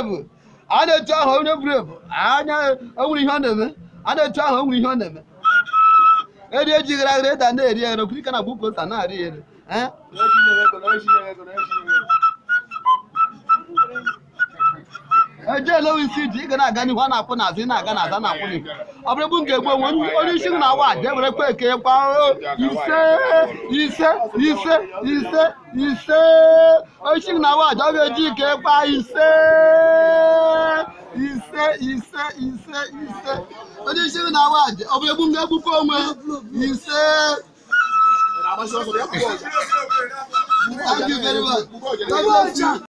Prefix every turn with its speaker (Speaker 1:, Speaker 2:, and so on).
Speaker 1: brave. I don't tell how to brave. I only hundred. I don't tell how we hundred. Area Jigra and the area of Click and a book and not here. Eh? Jello is sitting and I got one upon us in a gun as an apple. Abra get one only shooting our watch. They were quick. You say, I shouldn't know what WGK by you say. What is it now? What? Abra before you say. Thank you very much.